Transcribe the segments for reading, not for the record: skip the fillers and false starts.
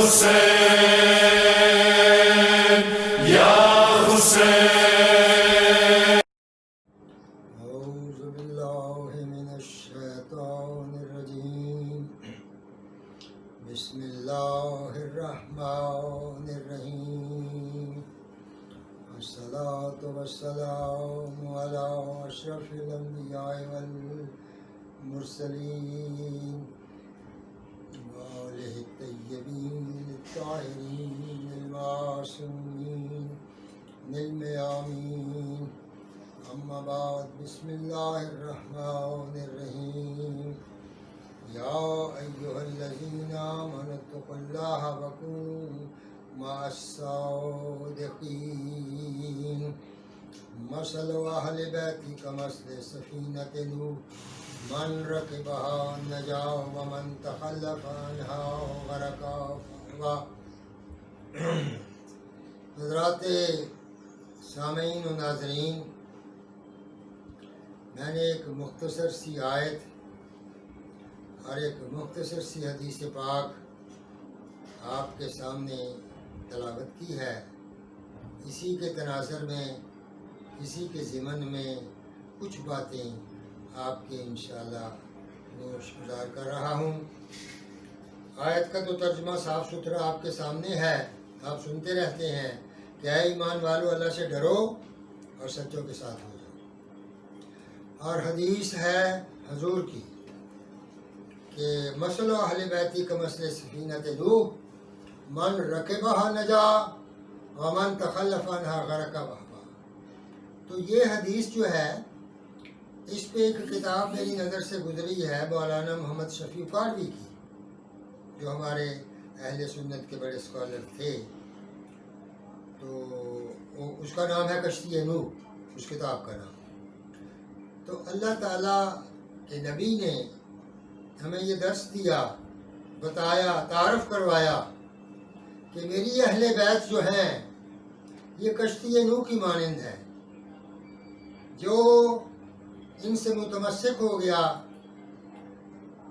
حسین یا حسین. اعوذ باللہ من الشیطان الرجیم. بسم اللہ الرحمن الرحیم. الصلاۃ والسلام علی اشرف الانبیاء والمرسلین وآلہ الطیبین الطاہرین المعصومین الميامين. اما بعد، بسم اللہ الرحمن الرحیم. یا ایہا الذین آمنوا اتقوا اللہ وکونوا مع الصادقین. مثل اہل بیتی کمثل سفینۃ نوح من رکبها نجا ومن تخلف عنها غرق. حضرات سامعین و ناظرین، میں نے ایک مختصر سی آیت اور ایک مختصر سی حدیث پاک آپ کے سامنے تلاوت کی ہے. اسی کے تناظر میں، اسی کے ضمن میں کچھ باتیں آپ کے انشاءاللہ گوش گزار کر رہا ہوں. آیت کا تو ترجمہ صاف ستھرا آپ کے سامنے ہے، آپ سنتے رہتے ہیں کہ اے ایمان والو، اللہ سے ڈرو اور سچوں کے ساتھ ہو جاؤ. اور حدیث ہے حضور کی کہ مثل اہل بیتی کمثل سفینۃ نوح من رکبها نجا ومن تخلف عنها غرق. تو یہ حدیث جو ہے، اس پہ ایک کتاب میری نظر سے گزری ہے مولانا محمد شفیع فاروی کی، جو ہمارے اہل سنت کے بڑے اسکالر تھے. تو اس کا نام ہے کشتی نوح، اس کتاب کا نام. تو اللہ تعالیٰ کے نبی نے ہمیں یہ درس دیا، بتایا، تعارف کروایا کہ میری اہل بیت جو ہیں یہ کشتی نوح کی مانند ہے. جو ان سے متمسک ہو گیا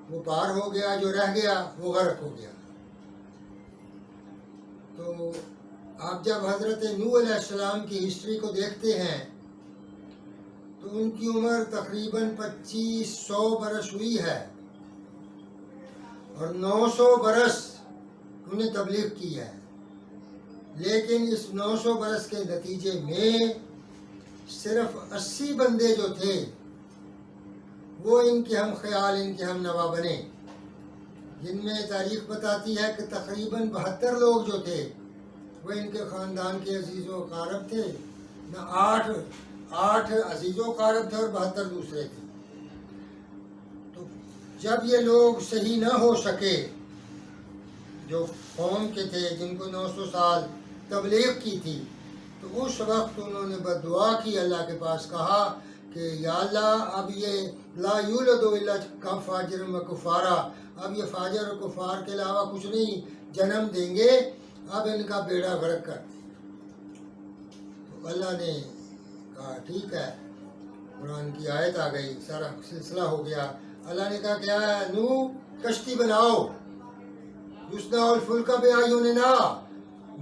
وہ پار ہو گیا، جو رہ گیا وہ غرق ہو گیا. تو آپ جب حضرت نوح علیہ السلام کی ہسٹری کو دیکھتے ہیں تو ان کی عمر تقریباً 2500 برس ہوئی ہے اور 900 برس انہیں تبلیغ کی ہے. لیکن اس 900 برس کے نتیجے میں صرف 80 بندے جو تھے وہ ان کے ہم خیال، ان کے ہم نوا بنے، جن میں تاریخ بتاتی ہے کہ تقریباً 72 لوگ جو تھے وہ ان کے خاندان کے عزیز و اقارب تھے. نہ 8 عزیز و اقارب تھے اور 72 دوسرے تھے. تو جب یہ لوگ صحیح نہ ہو سکے، جو قوم کے تھے جن کو 900 سال تبلیغ کی تھی، تو اس وقت انہوں نے بددعا کی، اللہ کے پاس کہا کہ یا اللہ، اب یہ لا یولد الا فاجر و کفارا، اب یہ فاجر و کفار کے علاوہ کچھ نہیں جنم دیں گے، اب ان کا بیڑا غرق کر دیں. تو اللہ نے کہا ٹھیک ہے، قرآن کی آیت آ گئی، سارا سلسلہ ہو گیا. اللہ نے کہا کیا ہے، نوح کشتی بناؤ، یصنع الفلک بأعیننا،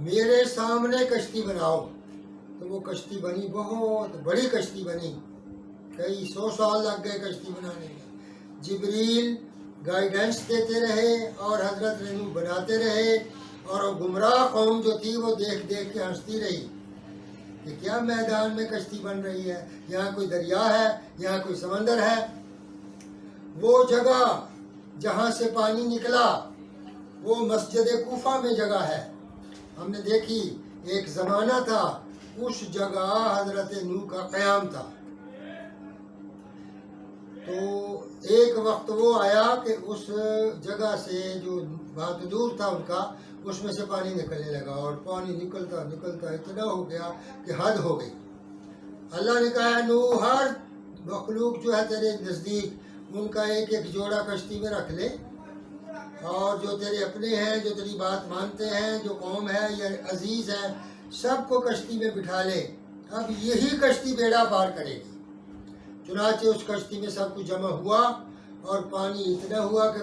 میرے سامنے کشتی بناؤ. تو وہ کشتی بنی، بہت بڑی کشتی بنی، کئی 100 سال لگ گئے کشتی بنانے میں. جبریل گائیڈنس دیتے رہے اور حضرت نوح بناتے رہے، اور وہ گمراہ قوم جو تھی وہ دیکھ دیکھ کے ہنستی رہی کہ کیا میدان میں کشتی بن رہی ہے، یہاں کوئی دریا ہے، یہاں کوئی سمندر ہے. وہ جگہ جہاں سے پانی نکلا وہ مسجد کوفہ میں جگہ ہے. ہم نے دیکھی، ایک زمانہ تھا اس جگہ حضرت نوح کا قیام تھا. تو ایک وقت وہ آیا کہ اس جگہ سے جو بہت دور تھا ان کا، اس میں سے پانی نکلنے لگا، اور پانی نکلتا نکلتا اتنا ہو گیا کہ حد ہو گئی. اللہ نے کہا نوح، ہر مخلوق جو ہے تیرے نزدیک، ان کا ایک ایک جوڑا کشتی میں رکھ لے، اور جو تیرے اپنے ہیں، جو تیری بات مانتے ہیں، جو قوم ہے یا عزیز ہے، سب کو کشتی میں بٹھا لے. اب یہی کشتی بیڑا پار کرے گی. چنانچہ اس کشتی میں سب کچھ جمع ہوا اور پانی اتنا ہوا کہ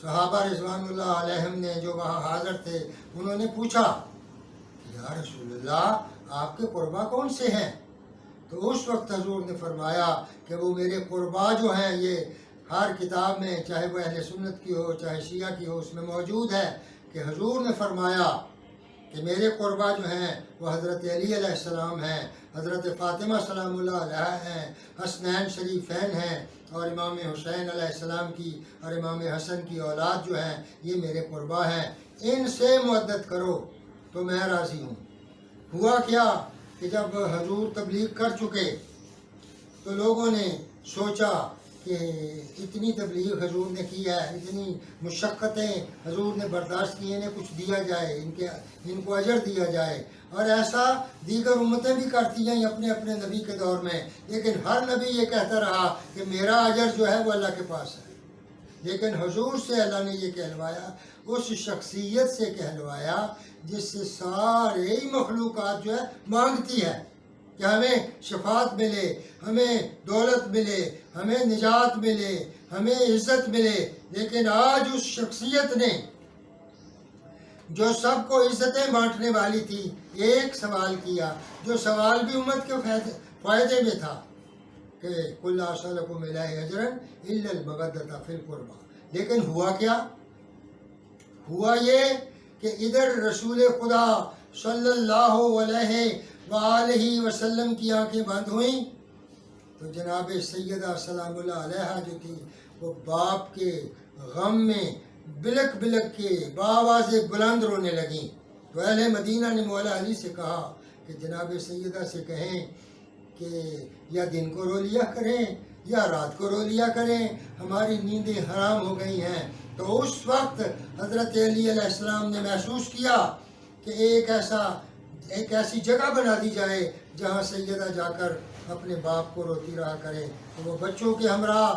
صحابہ رضوان اللہ علیہم نے جو وہاں حاضر تھے انہوں نے پوچھا یا رسول اللہ آپ کے قربا کون سے ہیں؟ تو اس وقت حضور نے فرمایا کہ وہ میرے قربا جو ہیں یہ ہر کتاب میں چاہے وہ اہل سنت کی ہو چاہے شیعہ کی ہو اس میں موجود ہے کہ حضور نے فرمایا کہ میرے قربا جو ہیں وہ حضرت علی علیہ السلام ہیں، حضرت فاطمہ سلام اللہ علیہ ہیں، حسنین شریفین ہیں اور امام حسین علیہ السلام کی اور امام حسن کی اولاد جو ہیں یہ میرے قربا ہیں، ان سے مودت کرو تو میں راضی ہوں۔ ہوا کیا کہ جب حضور تبلیغ کر چکے تو لوگوں نے سوچا کہ اتنی تبلیغ حضور نے کی ہے، اتنی مشقتیں حضور نے برداشت کی، انہیں کچھ دیا جائے، ان کو اجر دیا جائے، اور ایسا دیگر امتیں بھی کرتی ہیں اپنے اپنے نبی کے دور میں، لیکن ہر نبی یہ کہتا رہا کہ میرا اجر جو ہے وہ اللہ کے پاس ہے۔ لیکن حضور سے اللہ نے یہ کہلوایا، اس شخصیت سے کہلوایا جس سے سارے مخلوقات جو ہے مانگتی ہے کہ ہمیں شفاعت ملے، ہمیں دولت ملے، ہمیں نجات ملے، ہمیں عزت ملے، لیکن آج اس شخصیت نے جو سب کو عزتیں بانٹنے والی تھی ایک سوال کیا، جو سوال بھی امت کے فائدے میں تھا کہ کل اسألکم علیہ اجرا الا المودۃ فی القربى، لیکن ہوا کیا؟ ہوا یہ کہ ادھر رسول خدا صلی اللہ علیہ وآلہ وسلم کی آنکھیں بند ہوئیں تو جناب سیدہ سلام اللہ علیہا جو تھی وہ باپ کے غم میں بلک بلک کے بآواز بلند رونے لگیں۔ تو اہل مدینہ نے مولا علی سے کہا کہ جناب سیدہ سے کہیں کہ یا دن کو رو لیا کریں یا رات کو رو لیا کریں، ہماری نیندیں حرام ہو گئی ہیں۔ تو اس وقت حضرت علی علیہ السلام نے محسوس کیا کہ ایک ایسی جگہ بنا دی جائے جہاں سیدہ جا کر اپنے باپ کو روتی رہا کرے، تو وہ بچوں کے ہمراہ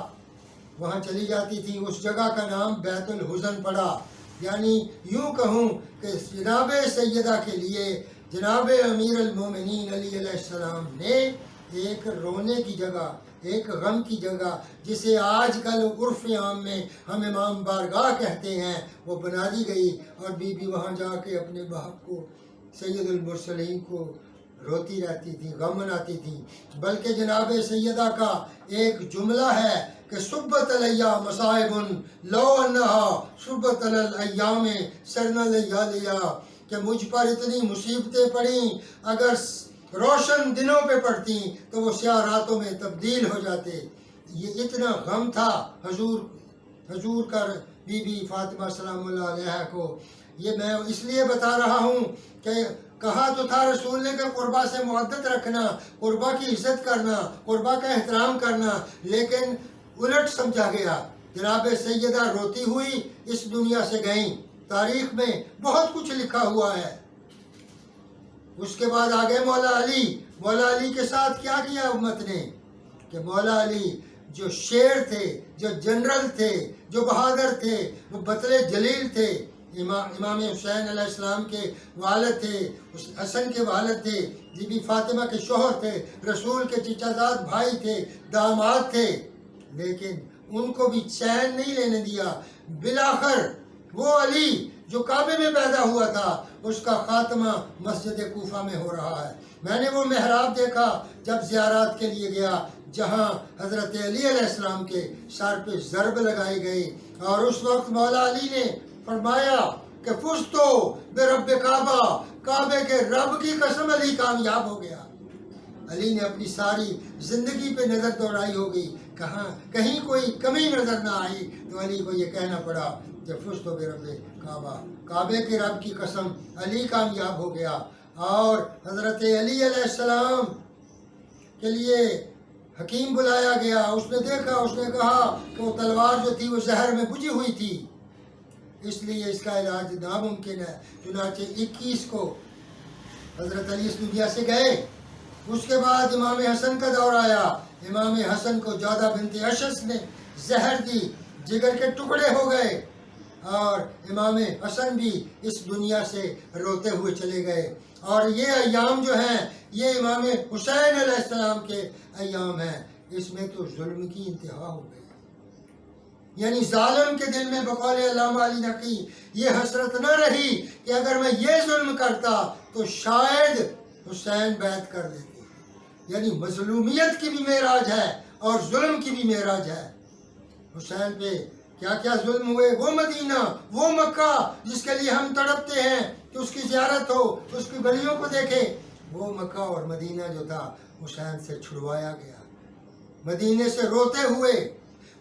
وہاں چلی جاتی تھی۔ اس جگہ کا نام بیت الحزن پڑا، یعنی یوں کہوں کہ جناب سیدہ کے لیے جناب امیر المومنین علی علیہ السلام نے ایک رونے کی جگہ، ایک غم کی جگہ، جسے آج کل عرف عام میں ہم امام بارگاہ کہتے ہیں، وہ بنا دی گئی، اور بی بی وہاں جا کے اپنے باپ کو سید المرسلین کو روتی رہتی تھی، غم مناتی تھی۔ بلکہ جناب سیدہ کا ایک جملہ ہے کہ صبت علیہ مصائب لو انہا صبت علی الایام سرنا لیالیا، کہ مجھ پر اتنی مصیبتیں پڑیں، اگر روشن دنوں پہ پڑتی تو وہ سیاہ راتوں میں تبدیل ہو جاتے۔ یہ اتنا غم تھا حضور کا بی بی فاطمہ سلام اللہ علیہ کو۔ یہ میں اس لیے بتا رہا ہوں کہ کہا تو تھا رسول نے کہ قربا سے مودت رکھنا، قربا کی عزت کرنا، قربا کا احترام کرنا، لیکن الٹ سمجھا گیا۔ جناب سیدہ روتی ہوئی اس دنیا سے گئیں۔ تاریخ میں بہت کچھ لکھا ہوا ہے۔ اس کے بعد آگے مولا علی۔ مولا علی کے ساتھ کیا کیا امت نے کہ مولا علی جو شیر تھے، جو جنرل تھے، جو بہادر تھے، وہ بطل جلیل تھے، امام حسین علیہ السلام کے والد تھے، حسن کے والد تھے، بی بی فاطمہ کے شوہر تھے، رسول کے چچا زاد بھائی تھے، داماد تھے، لیکن ان کو بھی چین نہیں لینے دیا۔ بالآخر وہ علی جو کعبے میں پیدا ہوا تھا اس کا خاتمہ مسجد کوفہ میں ہو رہا ہے۔ میں نے وہ محراب دیکھا جب زیارات کے لیے گیا جہاں حضرت علی علیہ السلام کے سر پہ ضرب لگائی گئی، اور اس وقت مولا علی نے فرمایا کہ فزتو برب کعبہ، کعبے کے رب کی قسم علی کامیاب ہو گیا۔ علی نے اپنی ساری زندگی پہ نظر دوڑائی ہوگی، کہیں کوئی کمی نظر نہ آئی، تو علی کو یہ کہنا پڑا کہ فزتو برب کعبہ، کعبے کے رب کی قسم علی کامیاب ہو گیا۔ اور حضرت علی علیہ السلام کے لیے حکیم بلایا گیا، اس نے دیکھا، اس نے کہا کہ وہ تلوار جو تھی وہ زہر میں بجھی ہوئی تھی، اس لیے اس کا علاج ناممکن ہے۔ چنانچہ 21 کو حضرت علی اس دنیا سے گئے۔ اس کے بعد امام حسن کا دور آیا۔ امام حسن کو جودہ بنت اشس نے زہر دی، جگر کے ٹکڑے ہو گئے، اور امام حسن بھی اس دنیا سے روتے ہوئے چلے گئے۔ اور یہ ایام جو ہیں یہ امام حسین علیہ السلام کے ایام ہیں۔ اس میں تو ظلم کی انتہا ہو گئی۔ یعنی ظالم کے دل میں بقول علامہ علی نقی یہ حسرت نہ رہی کہ اگر میں یہ ظلم کرتا تو شاید حسین بیعت کر لیتے. یعنی مظلومیت کی بھی معراج ہے اور ظلم کی بھی معراج ہے. حسین پہ کیا کیا ظلم ہوئے. وہ مدینہ، وہ مکہ جس کے لیے ہم تڑپتے ہیں کہ اس کی زیارت ہو، اس کی گلیوں کو دیکھیں، وہ مکہ اور مدینہ جو تھا حسین سے چھڑوایا گیا. مدینے سے روتے ہوئے،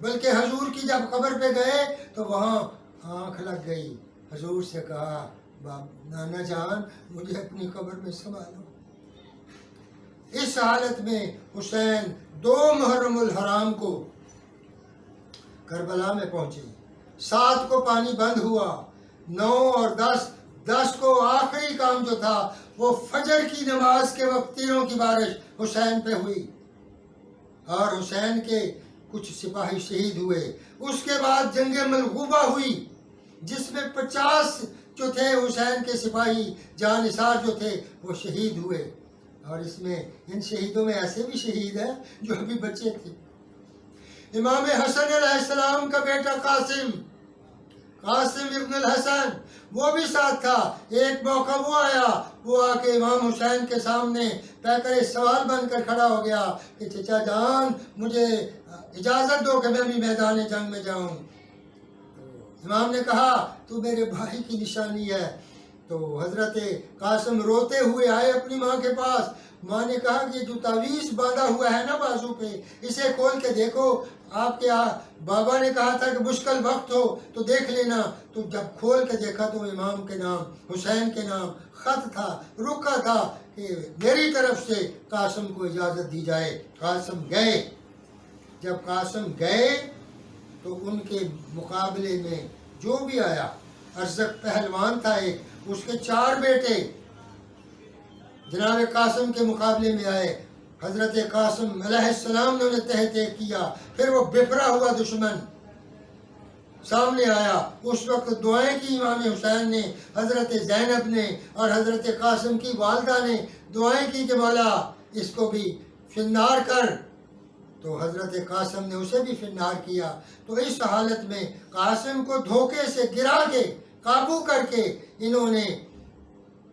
بلکہ حضور کی جب قبر پہ گئے تو وہاں آنکھ لگ گئی. حضور سے کہا نانا جان مجھے اپنی قبر میں سنبھالو. اس حالت میں حسین 2 محرم الحرام کو کربلا میں پہنچے. 7 کو پانی بند ہوا. 9 اور 10 کو آخری کام جو تھا وہ فجر کی نماز کے وقت تیروں کی بارش حسین پہ ہوئی اور حسین کے کچھ سپاہی شہید ہوئے. اس کے بعد جنگ ملغوبہ ہوئی جس میں 50 جو تھے حسین کے سپاہی جاں نثار جو تھے وہ شہید ہوئے. اور اس میں ان شہیدوں میں ایسے بھی شہید ہیں جو ابھی بچے تھے. امام حسن علیہ السلام کا بیٹا قاسم ابن الحسن وہ بھی ساتھ تھا. ایک موقع وہ آیا، وہ آ کے امام حسین کے سامنے پیکر سوال بن کر کھڑا ہو گیا کہ چچا جان مجھے اجازت دو کہ میں بھی میدان جنگ میں جاؤں. امام نے کہا تو میرے بھائی کی نشانی ہے. تو حضرت قاسم روتے ہوئے آئے اپنی ماں کے پاس. ماں نے کہا کہ جو تعویذ باندھا ہوا ہے نا بازو پہ اسے کھول کے دیکھو. آپ کے بابا نے کہا تھا کہ مشکل وقت ہو تو دیکھ لینا. تو جب کھول کے دیکھا تو امام کے نام، حسین کے نام خط تھا، رکا تھا کہ میری طرف سے قاسم کو اجازت دی جائے. قاسم گئے. جب قاسم گئے تو ان کے مقابلے میں جو بھی آیا، ارزق پہلوان تھا ایک، اس کے 4 بیٹے جناب قاسم کے مقابلے میں آئے. حضرت قاسم علیہ السلام نے انہیں تہ تہ کیا. پھر وہ بفرا ہوا دشمن سامنے آیا. اس وقت دعائیں کی امام حسین نے، حضرت زینب نے اور حضرت قاسم کی والدہ نے دعائیں کی کہ مولا اس کو بھی فنار کر. تو حضرت قاسم نے اسے بھی فنار کیا. تو اس حالت میں قاسم کو دھوکے سے گرا کے قابو کر کے انہوں نے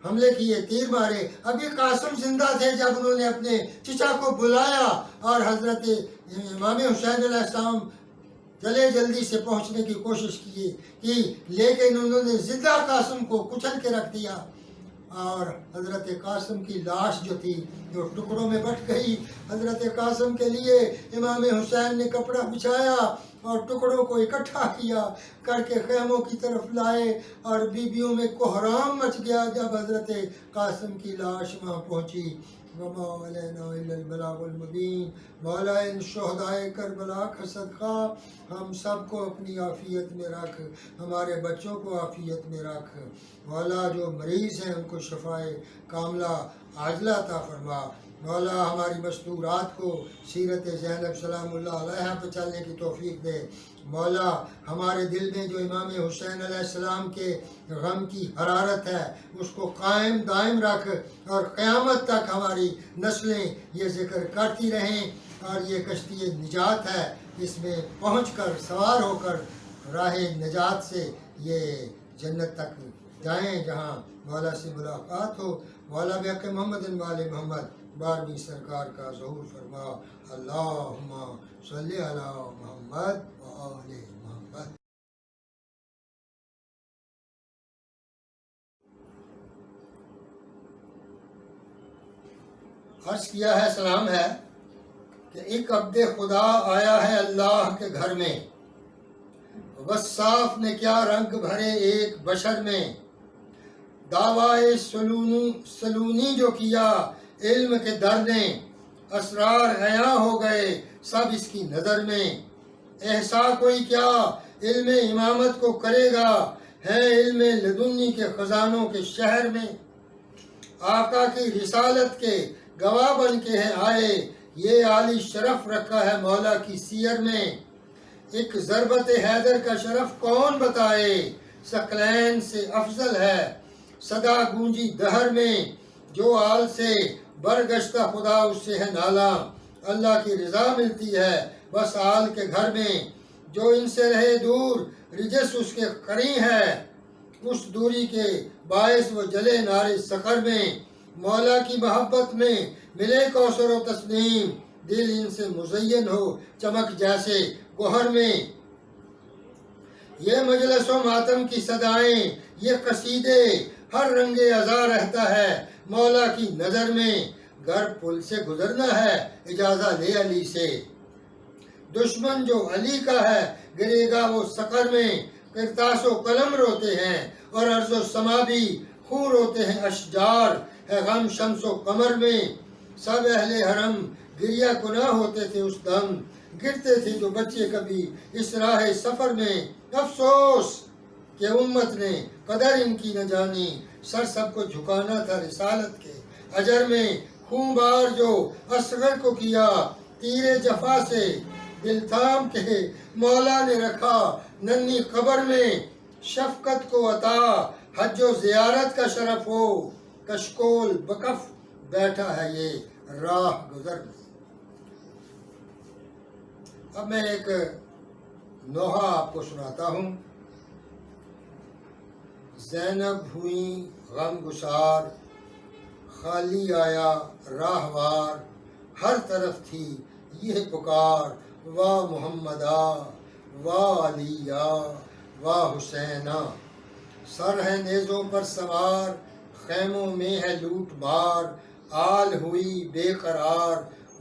حملے کیے، تیر مارے. ابھی قاسم زندہ تھے جب انہوں نے اپنے چچا کو بلایا اور حضرت امام حسین علیہ السلام چلے جلدی سے پہنچنے کی کوشش کی لیکن انہوں نے زندہ قاسم کو کچل کے رکھ دیا اور حضرت قاسم کی لاش جو تھی جو ٹکڑوں میں بٹ گئی. حضرت قاسم کے لیے امام حسین نے کپڑا بچھایا اور ٹکڑوں کو اکٹھا کیا کر کے خیموں کی طرف لائے اور بیویوں میں کوہرام مچ گیا جب حضرت قاسم کی لاش وہاں پہنچی. وما علینا الا البلاغ المبین. مولا ان شہدائے کربلا کا صدقہ ہم سب کو اپنی عافیت میں رکھ، ہمارے بچوں کو عافیت میں رکھ. مولا جو مریض ہیں ان کو شفائے کاملہ عاجلہ عطا فرما. مولا ہماری مستورات کو سیرت زینب سلام اللہ علیہ پہ چلنے کی توفیق دے. مولا ہمارے دل میں جو امام حسین علیہ السلام کے غم کی حرارت ہے اس کو قائم دائم رکھ اور قیامت تک ہماری نسلیں یہ ذکر کرتی رہیں. اور یہ کشتی نجات ہے، اس میں پہنچ کر سوار ہو کر راہ نجات سے یہ جنت تک جائیں جہاں مولا سے ملاقات ہو. مولا بحق محمد وآل محمد 12ویں سرکار کا ظہور فرما. اللہم صلی علی محمد وآل محمد. عرض کیا ہے، سلام ہے کہ ایک عبد خدا آیا ہے اللہ کے گھر میں، وصاف نے کیا رنگ بھرے ایک بشر میں. دعوی سلونی جو کیا علم کے در نے، اسرار عیاں ہو گئے سب اس کی نظر میں. احسا کوئی کیا علم امامت کو کرے گا، ہے علم لدنی کے خزانوں کے شہر میں. آقا کی رسالت کے گواہ بن کے ہیں آئے، یہ عالی شرف رکھا ہے مولا کی سیر میں. ایک ضربت حیدر کا شرف کون بتائے، ثقلین سے افضل ہے. صدا گونجی دہر میں جو آل سے برگشتہ خدا اس سے ہے نالا. اللہ کی رضا ملتی ہے بس آل کے گھر میں. جو ان سے رہے دور رجس اس کے قرین ہے، اس دوری کے باعث وہ جلے نارے سقر میں، مولا کی محبت میں ملے کوثر و تسنیم، دل ان سے مزین ہو چمک جیسے گوہر میں۔ یہ مجلس و ماتم کی صدائیں، یہ قصیدے، ہر رنگ اعضا رہتا ہے مولا کی نظر میں۔ گر پل سے گزرنا ہے اجازہ لے علی سے، دشمن جو علی کا ہے گرے گا وہ سقر میں۔ کرتاس و قلم روتے ہیں اور ارض و سما بھی خون روتے ہیں، اشجار ہے غم شمس و قمر میں۔ سب اہل حرم گریہ گناہ ہوتے تھے اس دم، گرتے تھے جو بچے کبھی اس راہ سفر میں۔ افسوس کہ امت نے قدر ان کی نہ جانی، سر سب کو جھکانا تھا رسالت کے اجر میں۔ خون بار جو اصغر کو کیا تیر جفا سے، دل تھام کے مولا نے رکھا ننھی قبر میں۔ شفقت کو عطا حج و زیارت کا شرف ہو، کشکول بکف بیٹھا ہے یہ راہ گزر میں۔ اب میں ایک نوحہ آپ کو سناتا ہوں۔ زینب ہوئی غم گسار، خالی آیا راہوار، ہر طرف تھی یہ پکار، واہ محمدہ واہ علیہ واہ حسینہ۔ سر ہے نیزوں پر سوار، خیموں میں ہے لوٹ مار، آل ہوئی بے قرار،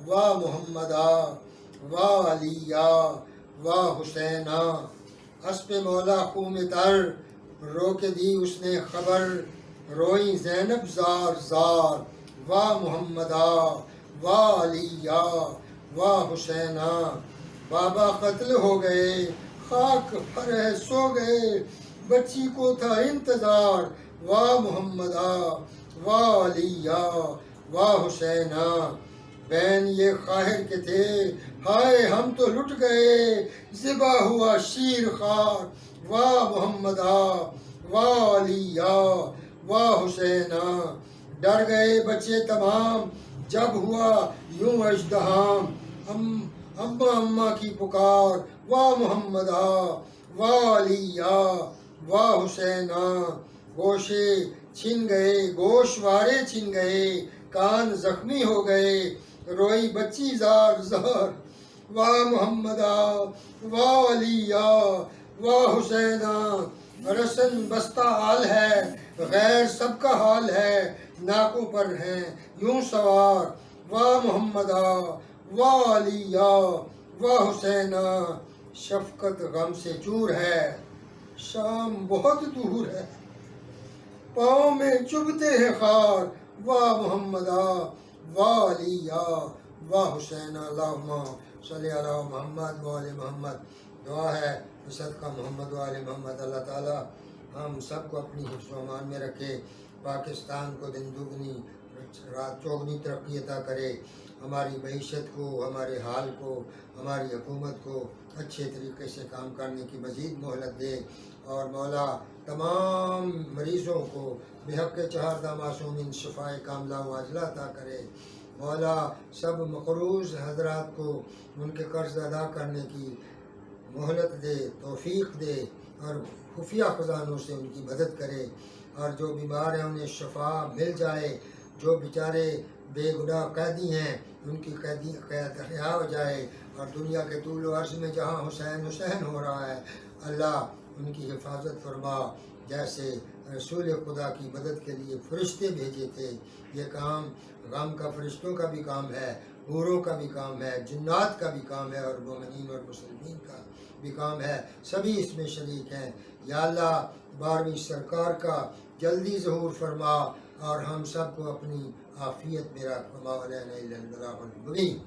واہ محمدہ واہ علیہ واہ حسینہ۔ اسپِ مولا خوں میں تر، رو کے دی اس نے خبر، روئی زینب زار زار، واہ محمدہ واہ علیہ واہ حسینہ۔ بابا قتل ہو گئے خاک پر ہے سو گئے، بچی کو تھا انتظار، واہ محمدہ واہ علیہ واہ حسینہ۔ بین یہ خاہر کے تھے ہائے ہم تو لٹ گئے، ذبح ہوا شیر خوار، واہ محمدہ واہ علیہ واہ حسینہ۔ ڈر گئے بچے تمام جب ہوا یوں اژدہام، اماں اماں کی پکار، واہ محمدہ واہ علیہ واہ حسینہ۔ گوشے چھن گئے گوشوارے چھن گئے، کان زخمی ہو گئے، روئی بچی زار زار، واہ محمدہ واہ علیہ واہ حسینہ۔ رسن بستہ حال ہے غیر سب کا حال ہے، ناکوں پر ہیں یوں سوار، واہ محمدہ واہ علیہ واہ حسینہ۔ شفقت غم سے چور ہے شام بہت دور ہے، پاؤں میں چبھتے ہیں خار، واہ محمدہ واہ علیہ واہ حسینہ۔ اللہم صلی علی محمد و آل محمد۔ دعا ہے صدقہ محمد و آل محمد اللہ تعالیٰ ہم سب کو اپنی حفظ و امان میں رکھے، پاکستان کو دن دگنی رات چوگنی ترقی عطا کرے، ہماری معیشت کو، ہمارے حال کو، ہماری حکومت کو اچھے طریقے سے کام کرنے کی مزید مہلت دے، اور مولا تمام مریضوں کو بحق چہاردہ معصومین شفائے کاملہ و عاجلہ عطا کرے۔ مولا سب مقروض حضرات کو ان کے قرض ادا کرنے کی مہلت دے، توفیق دے، اور خفیہ خزانوں سے ان کی مدد کرے، اور جو بیمار ہیں انہیں شفا مل جائے، جو بیچارے بے گناہ قیدی ہیں ان کی قید رہا ہو جائے، اور دنیا کے طول و عرض میں جہاں حسین حسین ہو رہا ہے اللہ ان کی حفاظت فرما، جیسے رسول خدا کی مدد کے لیے فرشتے بھیجے تھے۔ یہ کام غم کا فرشتوں کا بھی کام ہے، حوروں کا بھی کام ہے، جنات کا بھی کام ہے، اور مومنین اور مسلمین کا بھی کام ہے، سبھی اس میں شریک ہیں۔ یا اللہ 12ویں سرکار کا جلدی ظہور فرما، اور ہم سب کو اپنی عافیت میں رکھ، وما علینا الا البلاغ المبین۔